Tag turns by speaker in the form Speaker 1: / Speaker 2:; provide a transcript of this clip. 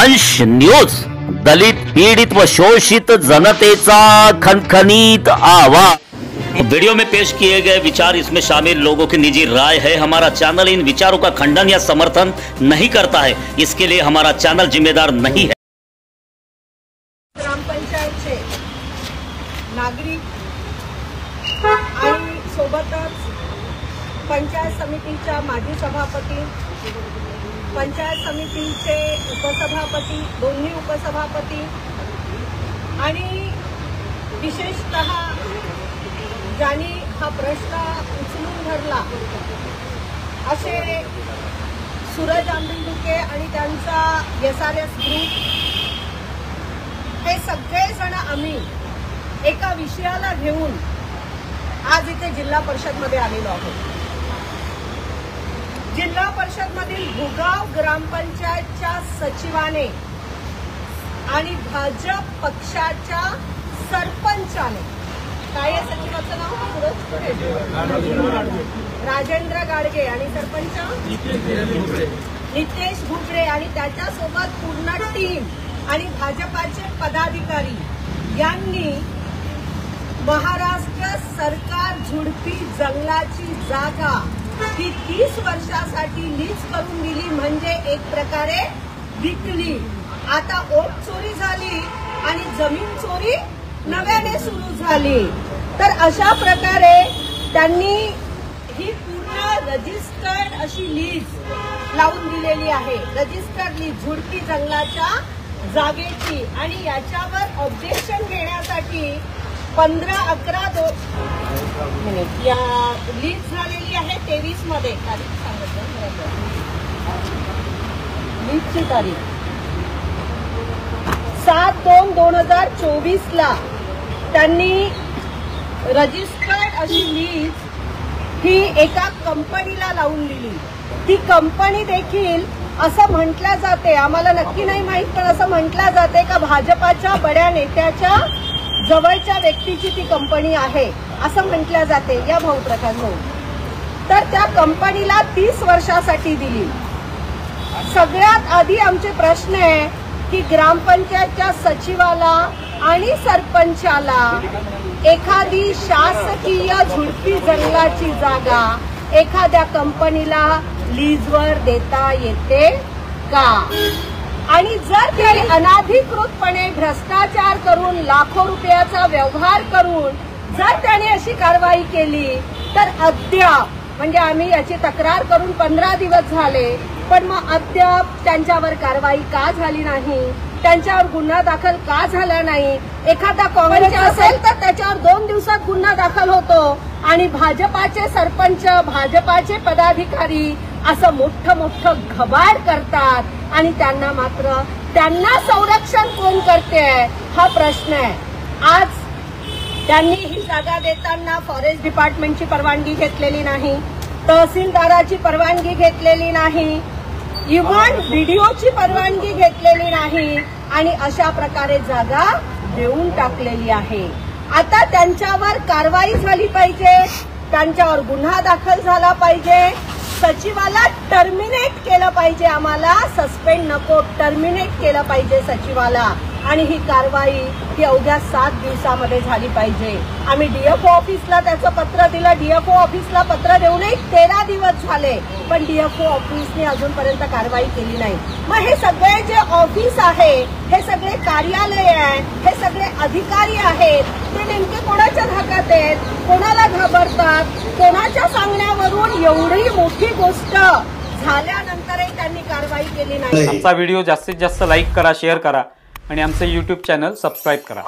Speaker 1: दंश न्यूज, दलित पीड़ित व शोषित जनतेचा खनखनीत आवाज। वीडियो में पेश किए गए विचार इसमें शामिल लोगों की निजी राय है। हमारा चैनल इन विचारों का खंडन या समर्थन नहीं करता है, इसके लिए हमारा चैनल जिम्मेदार नहीं है।
Speaker 2: ग्राम पंचायतचे नागरिक आणि सोबतच पंचायत समितीच्या माजी सभापती, पंचायत समितीचे उपसभापती, दोन्ही उपसभापती आणि विशेषतः ज्यांनी हा प्रश्न उचलून धरला असे सूरज आंबिलडुके आणि त्यांचा SRS ग्रुप, हे सगळेजण आम्ही एका विषयाला घेऊन आज इथे जिल्हा परिषद मध्ये आलेलो आहोत। जिल्हा परिषद मधील भुगाव ग्रामपंचायतच्या सचिवाने आणि भाजप पक्षाच्या सरपंचाने, काय सचिवाचं नाव राजेंद्र गाडगे आणि सरपंच नितेश घुगरे आणि त्याच्यासोबत पूर्ण टीम आणि भाजपाचे पदाधिकारी यांनी महाराष्ट्र सरकार झुडपी जंगलाची जागा ही 30 वर्षासाठी लीज करून दिली, म्हणजे एक प्रकारे विकली। आता ओट चोरी झाली आणि जमीन चोरी नव्याने सुरू झाली। तर अशा प्रकारे त्यांनी ही पूर्ण रजिस्टर्ड अशी लीज लावून दिलेली आहे, रजिस्टर्ड लीज झुडपी जंगलाच्या जागेची। आणि याच्यावर ऑब्जेक्शन घेण्यासाठी 15/11 या लीज झालेली आहे 23 मध्ये तारीख सांगितलं, लीजची तारीख 7/2/2024 ला त्यांनी रजिस्टर्ड अशी लीज ही एका कंपनीला लावून दिली। ती कंपनी देखील असं म्हटलं जाते, आम्हाला नक्की नाही माहित, पण असं म्हटलं जाते का भाजपाच्या बड्या नेत्याच्या जवळच्या व्यक्तीची ती कंपनी आहे असं म्हटलं जाते या भाऊप्रकारांनो। तर त्या कंपनीला 30 वर्षासाठी दिली। सगळ्यात आधी आमचे प्रश्न आहे की ग्रामपंचायतच्या सचिवाला आणि सरपंचाला एखादी शासकीय झुडपी जंगलाची जागा एखाद्या कंपनीला लीजवर देता येते का? आणि जर ते अनाधिकृतपणे भ्रष्टाचार करून लाखो रुपयाचा व्यवहार करून जर त्याने अशी कारवाई केली तर अद्याप, म्हणजे आम्ही याची तक्रार करून 15 दिवस झाले, पण मग अद्याप त्यांच्यावर कारवाई का झाली नाही, त्यांच्यावर गुन्हा दाखल का झाला नाही? एखादा काँग्रेसचा असेल तर त्याच्यावर 2 दिवसात गुन्हा दाखल होतो आणि भाजपाचे सरपंच, भाजपाचे पदाधिकारी असं मोठं घबाड करतात आणि त्यांना संरक्षण कोण करते हा प्रश्न आहे। आज त्यांनी ही जागा देताना फॉरेस्ट डिपार्टमेंटची परवानगी घेतलेली नाही, तहसीलदाराची परवानगी घेतलेली नाही, इव्हन व्हिडिओची परवानगी घेतलेली नाही आणि अशा प्रकारे जागा देऊन टाकलेली आहे। आता त्यांच्यावर कारवाई झाली पाहिजे, त्यांच्यावर गुन्हा दाखल झाला पाहिजे, सचिवाला टर्मिनेट केलं पाहिजे, आम्हाला सस्पेंड नको, टर्मिनेट केलं पाहिजे सचिवाला। आणि ही कारवाई ही अवघ्या 7 दिवसामध्ये झाली पाहिजे। आम्ही DFO ऑफिसला त्याचं पत्र दिलं, DFO ऑफिसला पत्र देऊनही 13 दिवस झाले, पण DFO ऑफिसने अजूनपर्यंत कारवाई केली नाही। मग हे सगळे जे ऑफिस आहे, हे सगळे कार्यालय आहे, हे सगळे अधिकारी आहेत, ते नेमके कोणाच्या धाकात आहेत, कोणाला घाबरतात, कोणाच्या सांगण्यावरून एवढी मोठी गोष्ट झाल्यानंतरही त्यांनी कारवाई केली नाही।
Speaker 3: आमचा व्हिडिओ जास्तीत जास्त लाईक करा, शेअर करा आणि आमचे YouTube चॅनल सबस्क्राईब करा।